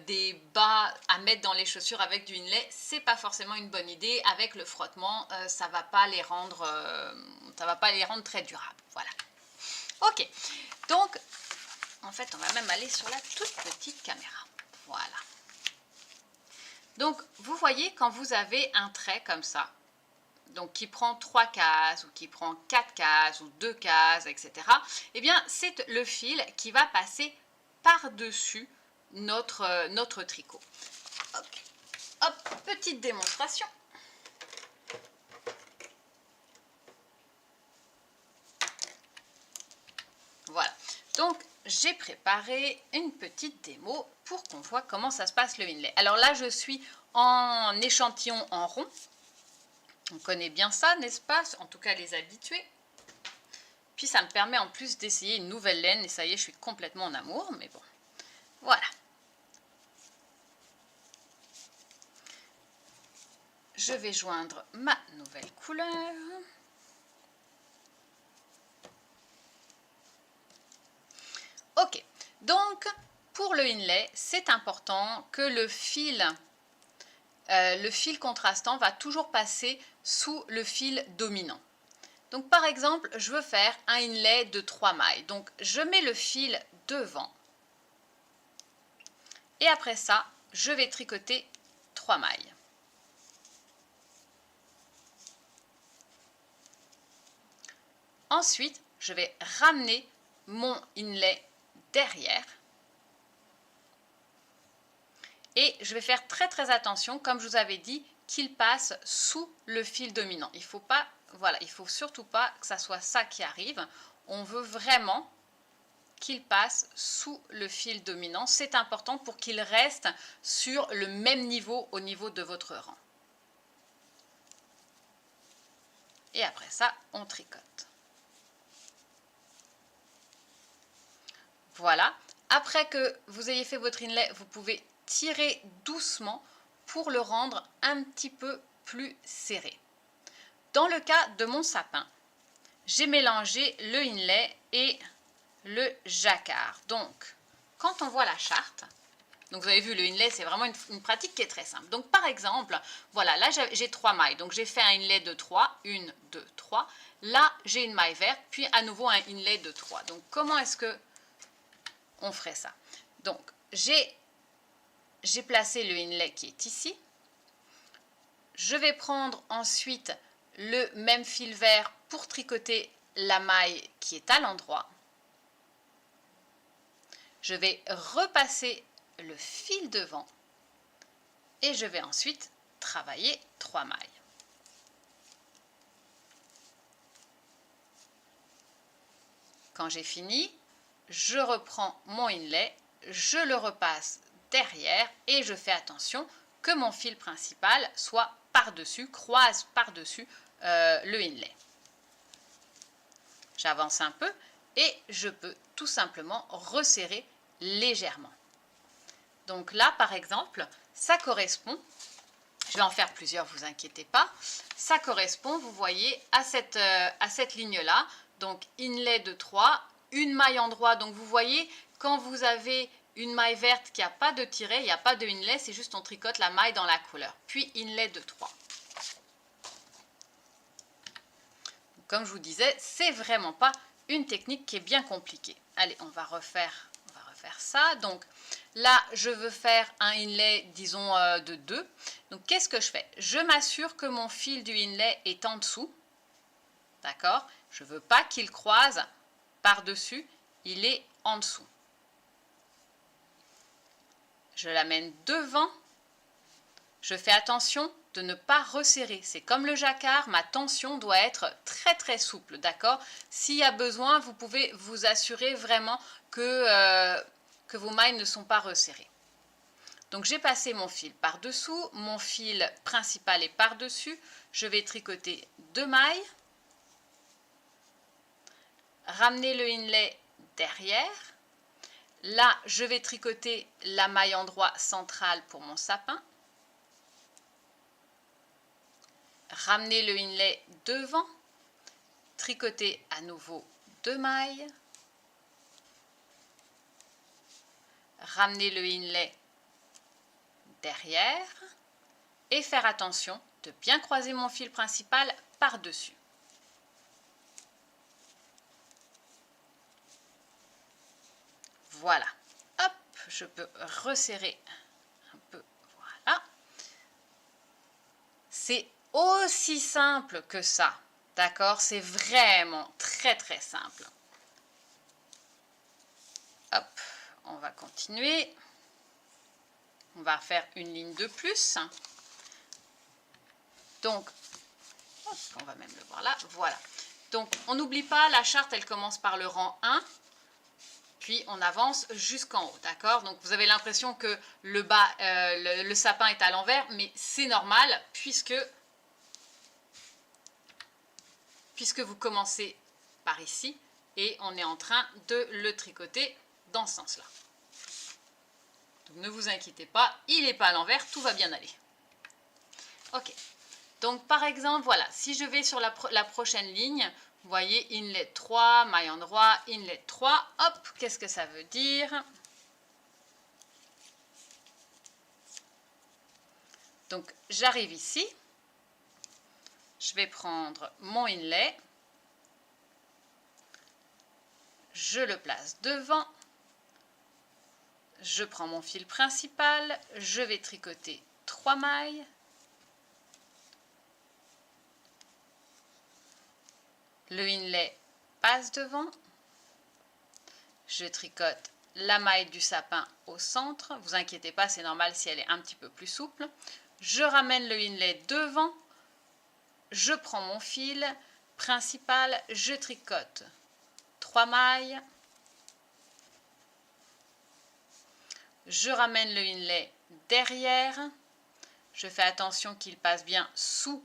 des bas à mettre dans les chaussures avec du inlay, c'est pas forcément une bonne idée. Avec le frottement, ça va pas les rendre très durables. Voilà. Ok, donc en fait, on va même aller sur la toute petite caméra. Voilà. Donc, vous voyez, quand vous avez un trait comme ça, donc qui prend 3 cases, ou qui prend 4 cases, ou 2 cases, etc., eh bien, c'est le fil qui va passer par-dessus notre tricot. Okay. Hop, petite démonstration. Voilà. Donc, j'ai préparé une petite démo pour qu'on voit comment ça se passe le inlay. Alors là, je suis en échantillon en rond. On connaît bien ça, n'est-ce pas? En tout cas, les habitués. Puis ça me permet en plus d'essayer une nouvelle laine. Et ça y est, je suis complètement en amour. Mais bon, voilà. Je vais joindre ma nouvelle couleur. Ok, donc pour le inlay, c'est important que le fil contrastant va toujours passer sous le fil dominant. Donc par exemple, je veux faire un inlay de 3 mailles. Donc je mets le fil devant. Et après ça, je vais tricoter 3 mailles. Ensuite, je vais ramener mon inlay derrière. Et je vais faire très très attention, comme je vous avais dit, qu'il passe sous le fil dominant. Il faut pas, voilà, il faut surtout pas que ça soit ça qui arrive. On veut vraiment qu'il passe sous le fil dominant. C'est important pour qu'il reste sur le même niveau au niveau de votre rang. Et après ça, on tricote. Voilà. Après que vous ayez fait votre inlay, vous pouvez tirer doucement pour le rendre un petit peu plus serré. Dans le cas de mon sapin, j'ai mélangé le inlay et le jacquard. Donc, quand on voit la charte, donc vous avez vu, le inlay, c'est vraiment une pratique qui est très simple. Donc, par exemple, voilà, là, j'ai 3 mailles. Donc, j'ai fait un inlay de 3, 1, 2, 3. Là, j'ai une maille verte, puis à nouveau un inlay de 3. Donc, comment est-ce que on ferait ça? Donc, j'ai placé le inlay qui est ici. Je vais prendre ensuite le même fil vert pour tricoter la maille qui est à l'endroit. Je vais repasser le fil devant et je vais ensuite travailler 3 mailles. Quand j'ai fini, je reprends mon inlay, je le repasse derrière et je fais attention que mon fil principal soit par-dessus, croise par-dessus le inlay. J'avance un peu et je peux tout simplement resserrer légèrement. Donc là, par exemple, ça correspond, je vais en faire plusieurs, vous inquiétez pas, ça correspond, vous voyez, à cette ligne-là, donc inlay de 3, une maille en droit, donc vous voyez, quand vous avez une maille verte qui n'a pas de tiret, il n'y a pas de inlay, c'est juste on tricote la maille dans la couleur, puis inlay de 3. Comme je vous disais, c'est vraiment pas une technique qui est bien compliquée. Allez, on va refaire ça. Donc là, je veux faire un inlay, disons, de 2. Donc, qu'est-ce que je fais? Je m'assure que mon fil du inlay est en dessous. D'accord? Je ne veux pas qu'il croise par-dessus. Il est en dessous. Je l'amène devant. Je fais attention de ne pas resserrer. C'est comme le jacquard, ma tension doit être très très souple, d'accord? S'il y a besoin, vous pouvez vous assurer vraiment que vos mailles ne sont pas resserrées. Donc j'ai passé mon fil par-dessous, mon fil principal est par-dessus, je vais tricoter 2 mailles, ramener le inlay derrière. Là, je vais tricoter la maille en droit centrale pour mon sapin. Ramener le inlay devant, tricoter à nouveau 2 mailles, ramener le inlay derrière et faire attention de bien croiser mon fil principal par-dessus. Voilà, hop, je peux resserrer un peu, voilà. C'est aussi simple que ça, d'accord? C'est vraiment très très simple. Hop, on va continuer. On va faire une ligne de plus. Donc, hop, on va même le voir là, voilà. Donc, on n'oublie pas, la charte, elle commence par le rang 1. Puis on avance jusqu'en haut, d'accord? Donc vous avez l'impression que le bas, le sapin est à l'envers, mais c'est normal puisque vous commencez par ici et on est en train de le tricoter dans ce sens-là. Donc ne vous inquiétez pas, il n'est pas à l'envers, tout va bien aller. Ok, donc par exemple, voilà, si je vais sur la prochaine ligne, vous voyez, inlet 3, maille en droit, inlet 3, hop, qu'est-ce que ça veut dire? Donc, j'arrive ici, je vais prendre mon inlay, je le place devant, je prends mon fil principal, je vais tricoter 3 mailles, le inlay passe devant, je tricote la maille du sapin au centre, vous inquiétez pas, c'est normal si elle est un petit peu plus souple, je ramène le inlay devant, je prends mon fil principal, je tricote 3 mailles, je ramène le inlay derrière, je fais attention qu'il passe bien sous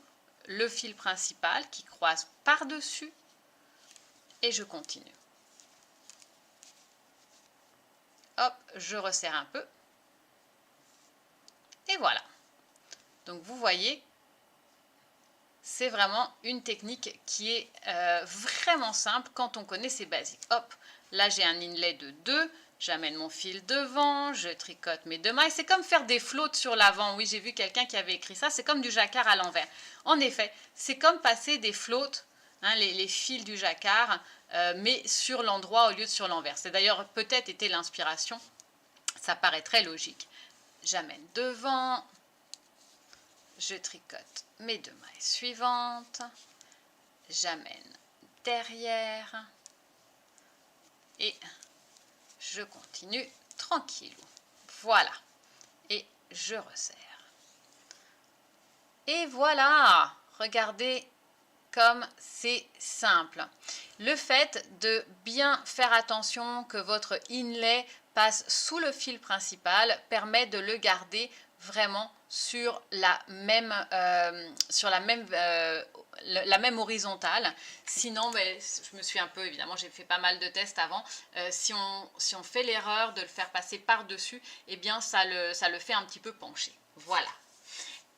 le fil principal qui croise par-dessus et je continue. Hop, je resserre un peu. Et voilà. Donc vous voyez, c'est vraiment une technique qui est vraiment simple quand on connaît ses basiques. Hop, là j'ai un inlay de 2, j'amène mon fil devant, je tricote mes 2 mailles. C'est comme faire des flottes sur l'avant. Oui, j'ai vu quelqu'un qui avait écrit ça, c'est comme du jacquard à l'envers. En effet, c'est comme passer des flottes, hein, les fils du jacquard, mais sur l'endroit au lieu de sur l'envers. C'est d'ailleurs peut-être été l'inspiration, ça paraît très logique. J'amène devant, je tricote mes 2 mailles suivantes, j'amène derrière et je continue tranquillou. Voilà, et je resserre. Et voilà, regardez comme c'est simple. Le fait de bien faire attention que votre inlay passe sous le fil principal permet de le garder vraiment sur la même horizontale. Sinon, je me suis un peu, évidemment, j'ai fait pas mal de tests avant. Si on fait l'erreur de le faire passer par-dessus, eh bien, ça le fait un petit peu pencher. Voilà.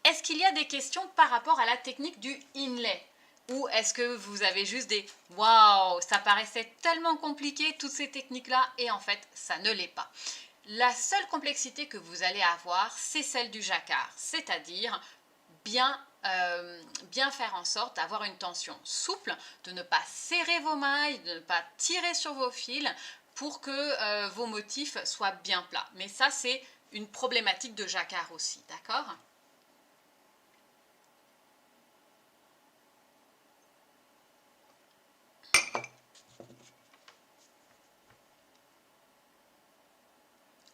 Est-ce qu'il y a des questions par rapport à la technique du inlay? Ou est-ce que vous avez juste des « Waouh, ça paraissait tellement compliqué, toutes ces techniques-là » et en fait, ça ne l'est pas. La seule complexité que vous allez avoir, c'est celle du jacquard, c'est-à-dire bien faire en sorte d'avoir une tension souple, de ne pas serrer vos mailles, de ne pas tirer sur vos fils pour que vos motifs soient bien plats. Mais ça, c'est une problématique de jacquard aussi, d'accord ?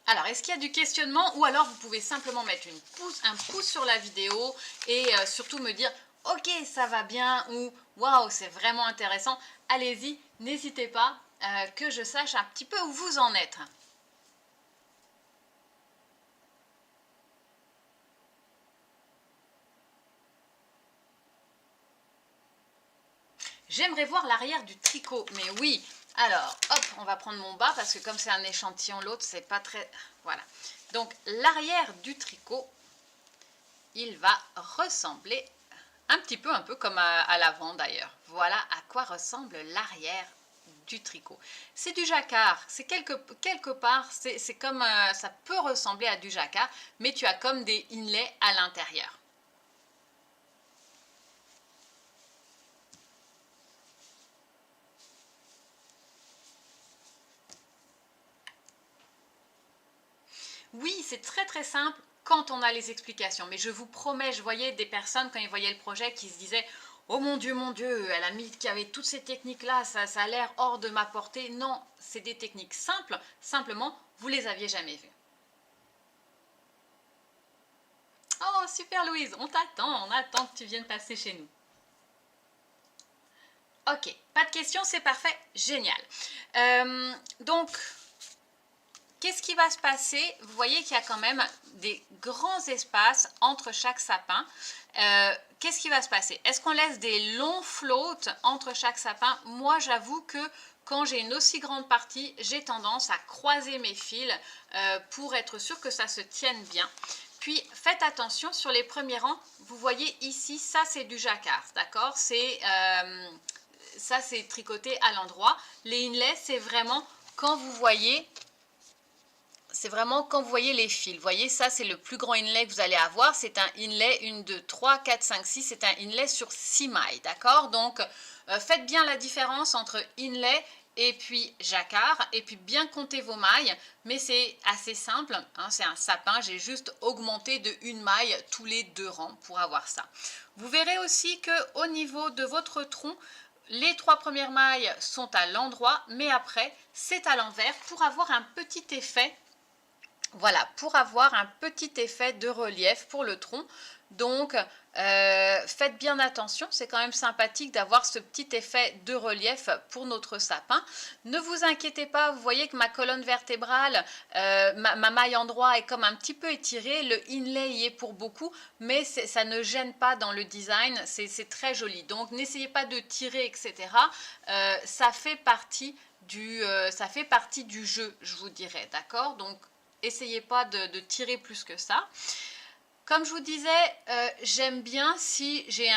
Alors, est-ce qu'il y a du questionnement ou alors vous pouvez simplement mettre un pouce sur la vidéo et surtout me dire « Ok, ça va bien » ou « Waouh, c'est vraiment intéressant ». Allez-y, n'hésitez pas que je sache un petit peu où vous en êtes. J'aimerais voir l'arrière du tricot, mais oui. Alors, hop, on va prendre mon bas parce que comme c'est un échantillon, l'autre, c'est pas très... Voilà. Donc, l'arrière du tricot, il va ressembler un peu comme à l'avant d'ailleurs. Voilà à quoi ressemble l'arrière du tricot. C'est du jacquard, c'est quelque part, c'est comme, ça peut ressembler à du jacquard, mais tu as comme des inlays à l'intérieur. Oui, c'est très simple quand on a les explications, mais je vous promets, je voyais des personnes quand ils voyaient le projet qui se disaient « Oh mon Dieu, elle a mis qu'il y avait toutes ces techniques-là, ça a l'air hors de ma portée. » Non, c'est des techniques simples, simplement, vous les aviez jamais vues. Oh, super Louise, on attend que tu viennes passer chez nous. Ok, pas de questions, c'est parfait, génial. Donc, qu'est-ce qui va se passer? Vous voyez qu'il y a quand même des grands espaces entre chaque sapin. Qu'est-ce qui va se passer? Est-ce qu'on laisse des longs flottes entre chaque sapin? Moi, j'avoue que quand j'ai une aussi grande partie, j'ai tendance à croiser mes fils pour être sûr que ça se tienne bien. Puis, faites attention sur les premiers rangs. Vous voyez ici, ça c'est du jacquard, d'accord? Ça c'est tricoté à l'endroit. Les inlays, c'est vraiment quand vous voyez... C'est vraiment quand vous voyez les fils. Vous voyez, ça, c'est le plus grand inlay que vous allez avoir. C'est un inlay 1, 2, 3, 4, 5, 6. C'est un inlay sur 6 mailles, d'accord? Donc, faites bien la différence entre inlay et puis jacquard. Et puis, bien compter vos mailles. Mais c'est assez simple, hein, c'est un sapin. J'ai juste augmenté de 1 maille tous les 2 rangs pour avoir ça. Vous verrez aussi qu'au niveau de votre tronc, les 3 premières mailles sont à l'endroit, mais après, c'est à l'envers pour avoir un petit effet. Voilà, pour avoir un petit effet de relief pour le tronc. Donc, faites bien attention, c'est quand même sympathique d'avoir ce petit effet de relief pour notre sapin. Ne vous inquiétez pas, vous voyez que ma colonne vertébrale, ma maille endroit est comme un petit peu étirée. Le inlay y est pour beaucoup, mais ça ne gêne pas dans le design, c'est très joli. Donc, n'essayez pas de tirer, etc. Ça fait partie du jeu, je vous dirais, d'accord? Donc, essayez pas de tirer plus que ça. Comme je vous disais, j'aime bien si j'ai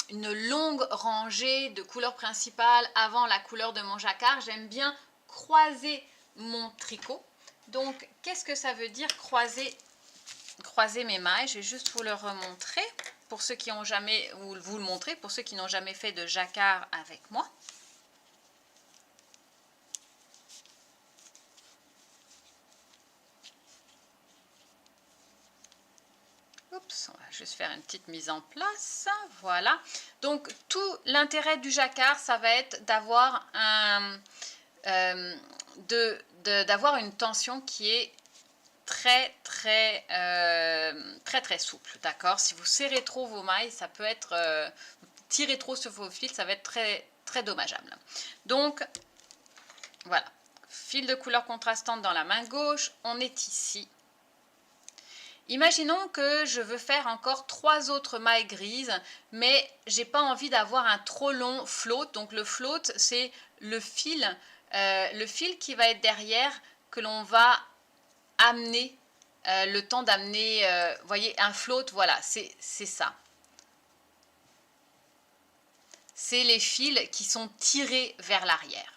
une longue rangée de couleurs principales avant la couleur de mon jacquard. J'aime bien croiser mon tricot. Donc, qu'est-ce que ça veut dire croiser mes mailles? Je vais juste vous le remontrer pour ceux qui n'ont jamais, ou vous le montrer pour ceux qui n'ont jamais fait de jacquard avec moi. Oups, on va juste faire une petite mise en place. Voilà. Donc, tout l'intérêt du jacquard, ça va être d'avoir d'avoir une tension qui est très souple, d'accord? Si vous serrez trop vos mailles, ça peut être tirez trop sur vos fils, ça va être très dommageable. Donc voilà, fil de couleur contrastante dans la main gauche, on est ici. Imaginons que je veux faire encore 3 autres mailles grises, mais j'ai pas envie d'avoir un trop long float. Donc le float, c'est le fil qui va être derrière, que l'on va amener, le temps d'amener, voyez, un float, voilà, c'est ça. C'est les fils qui sont tirés vers l'arrière.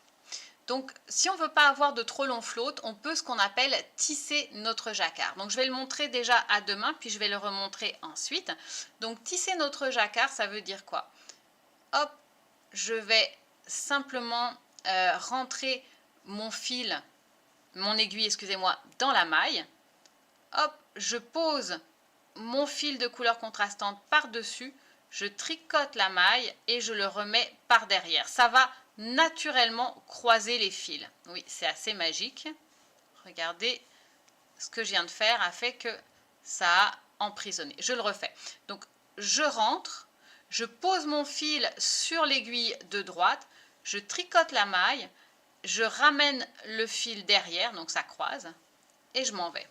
Donc, si on ne veut pas avoir de trop long float, on peut ce qu'on appelle tisser notre jacquard. Donc, je vais le montrer déjà à deux mains, puis je vais le remontrer ensuite. Donc, tisser notre jacquard, ça veut dire quoi? Hop, je vais simplement rentrer mon fil, mon aiguille, excusez-moi, dans la maille. Hop, je pose mon fil de couleur contrastante par-dessus, je tricote la maille et je le remets par derrière. Ça va naturellement croiser les fils. Oui, c'est assez magique. Regardez, ce que je viens de faire a fait que ça a emprisonné. Je le refais. Donc, je rentre, je pose mon fil sur l'aiguille de droite, je tricote la maille, je ramène le fil derrière, donc ça croise, et je m'en vais.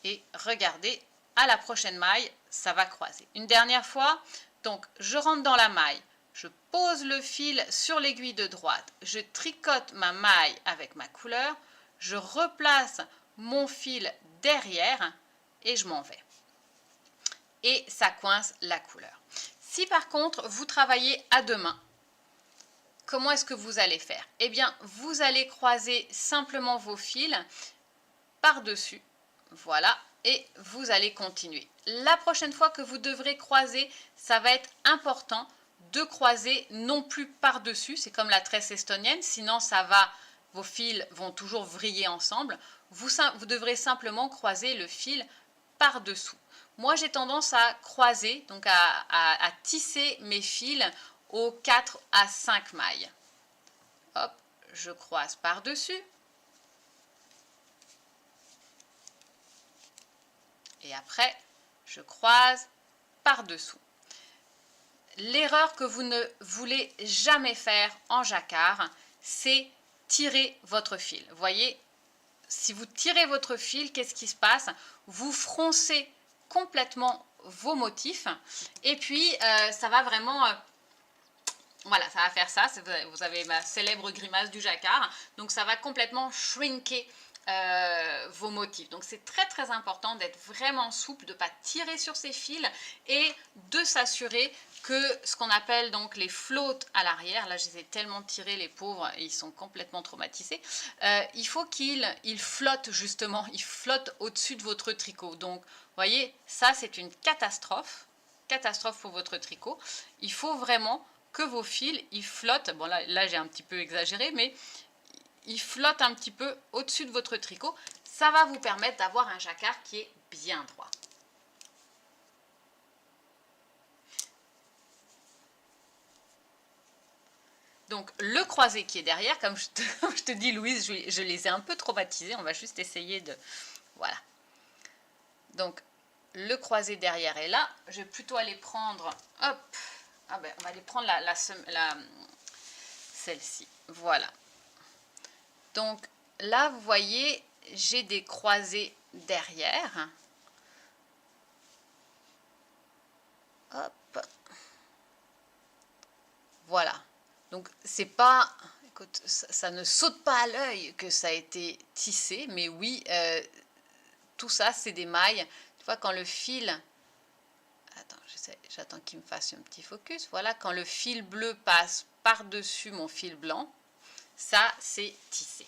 Et regardez, à la prochaine maille, ça va croiser. Une dernière fois, donc je rentre dans la maille, je pose le fil sur l'aiguille de droite, je tricote ma maille avec ma couleur, je replace mon fil derrière et je m'en vais. Et ça coince la couleur. Si par contre vous travaillez à deux mains, comment est-ce que vous allez faire? Eh bien, vous allez croiser simplement vos fils par-dessus. Voilà, et vous allez continuer. La prochaine fois que vous devrez croiser, ça va être important de croiser non plus par-dessus, c'est comme la tresse estonienne, sinon vos fils vont toujours vriller ensemble. Vous devrez simplement croiser le fil par-dessous. Moi, j'ai tendance à croiser, donc à tisser mes fils aux 4 à 5 mailles. Hop, je croise par-dessus. Et après, je croise par-dessous. L'erreur que vous ne voulez jamais faire en jacquard, c'est tirer votre fil. Vous voyez, si vous tirez votre fil, qu'est-ce qui se passe? Vous froncez complètement vos motifs et puis ça va vraiment... voilà, ça va faire ça. Vous avez ma célèbre grimace du jacquard. Donc ça va complètement shrinker vos motifs. Donc c'est très important d'être vraiment souple, de ne pas tirer sur ces fils et de s'assurer que ce qu'on appelle donc les flottes à l'arrière, là je les ai tellement tirés les pauvres, ils sont complètement traumatisés, il faut qu'ils flottent justement, ils flottent au-dessus de votre tricot. Donc vous voyez, ça c'est une catastrophe pour votre tricot. Il faut vraiment que vos fils, ils flottent, bon là j'ai un petit peu exagéré, mais il flotte un petit peu au-dessus de votre tricot. Ça va vous permettre d'avoir un jacquard qui est bien droit. Donc le croisé qui est derrière, comme je te dis Louise, je les ai un peu traumatisés. On va juste essayer de... Voilà. Donc le croisé derrière est là. Je vais plutôt aller prendre... Hop. Ah ben, on va aller prendre celle-ci. Voilà. Donc là, vous voyez, j'ai des croisés derrière. Hop. Voilà. Donc c'est pas, écoute, ça ne saute pas à l'œil que ça a été tissé, mais oui, tout ça c'est des mailles Tu vois, quand le fil... Attends, j'attends qu'il me fasse un petit focus. Voilà, quand le fil bleu passe par-dessus mon fil blanc, ça, c'est tissé.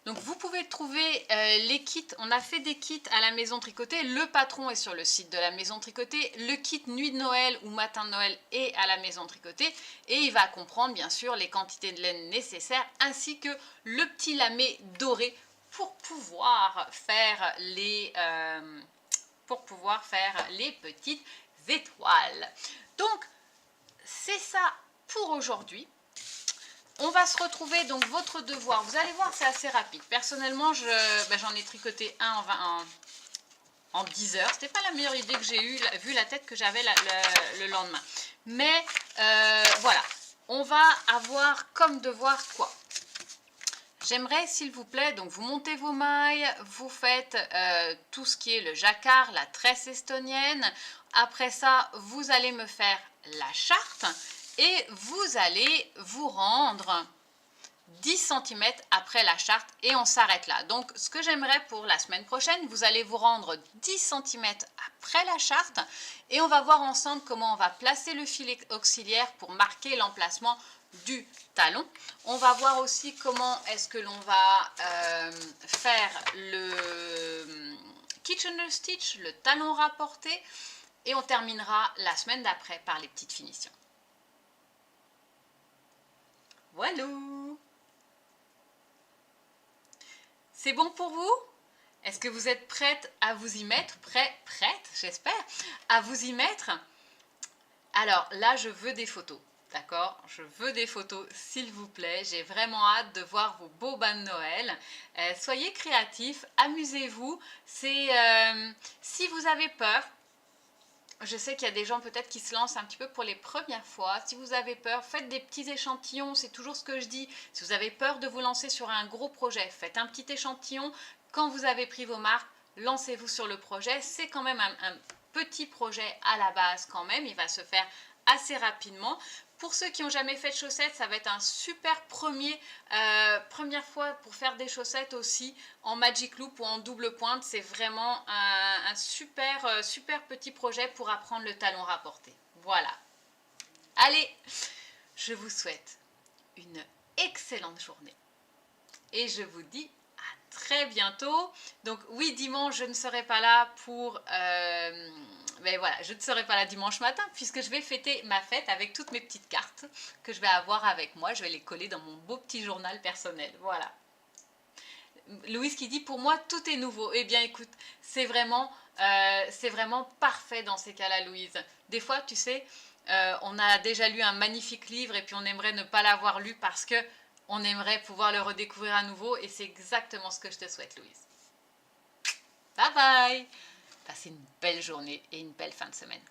Donc vous pouvez trouver les kits, on a fait des kits à la Maison Tricotée, le patron est sur le site de la Maison Tricotée, le kit nuit de Noël ou matin de Noël est à la Maison Tricotée et il va comprendre bien sûr les quantités de laine nécessaires ainsi que le petit lamé doré pour pouvoir faire les petites étoiles. Donc c'est ça pour aujourd'hui. On va se retrouver, donc votre devoir, vous allez voir c'est assez rapide. Personnellement j'en ai tricoté un en 10 heures. C'était pas la meilleure idée que j'ai eue vu la tête que j'avais le lendemain. Mais voilà, on va avoir comme devoir quoi? J'aimerais s'il vous plaît, donc vous montez vos mailles, vous faites tout ce qui est le jacquard, la tresse estonienne. Après ça, vous allez me faire la charte. Et vous allez vous rendre 10 cm après la charte et on s'arrête là. Donc ce que j'aimerais pour la semaine prochaine, vous allez vous rendre 10 cm après la charte et on va voir ensemble comment on va placer le fil auxiliaire pour marquer l'emplacement du talon. On va voir aussi comment est-ce que l'on va faire le Kitchener Stitch, le talon rapporté et on terminera la semaine d'après par les petites finitions. Voilà. C'est bon pour vous? Est-ce que vous êtes prête à vous y mettre? Prête, j'espère, à vous y mettre? Alors là, je veux des photos, d'accord? Je veux des photos, s'il vous plaît. J'ai vraiment hâte de voir vos beaux bas de Noël. Soyez créatifs, amusez-vous. Si vous avez peur, je sais qu'il y a des gens peut-être qui se lancent un petit peu pour les premières fois. Si vous avez peur, faites des petits échantillons, c'est toujours ce que je dis. Si vous avez peur de vous lancer sur un gros projet, faites un petit échantillon. Quand vous avez pris vos marques, lancez-vous sur le projet. C'est quand même un petit projet à la base quand même. Il va se faire assez rapidement. Pour ceux qui n'ont jamais fait de chaussettes, ça va être un super première fois pour faire des chaussettes aussi en Magic Loop ou en double pointe. C'est vraiment un super petit projet pour apprendre le talon rapporté. Voilà. Allez, je vous souhaite une excellente journée et je vous dis à très bientôt. Donc oui, dimanche, je ne serai pas là pour... mais voilà, je ne serai pas là dimanche matin puisque je vais fêter ma fête avec toutes mes petites cartes que je vais avoir avec moi. Je vais les coller dans mon beau petit journal personnel. Voilà. Louise qui dit pour moi tout est nouveau. Eh bien écoute, c'est vraiment parfait dans ces cas-là, Louise. Des fois, tu sais, on a déjà lu un magnifique livre et puis on aimerait ne pas l'avoir lu parce que on aimerait pouvoir le redécouvrir à nouveau et c'est exactement ce que je te souhaite, Louise. Bye bye. Passez une belle journée et une belle fin de semaine.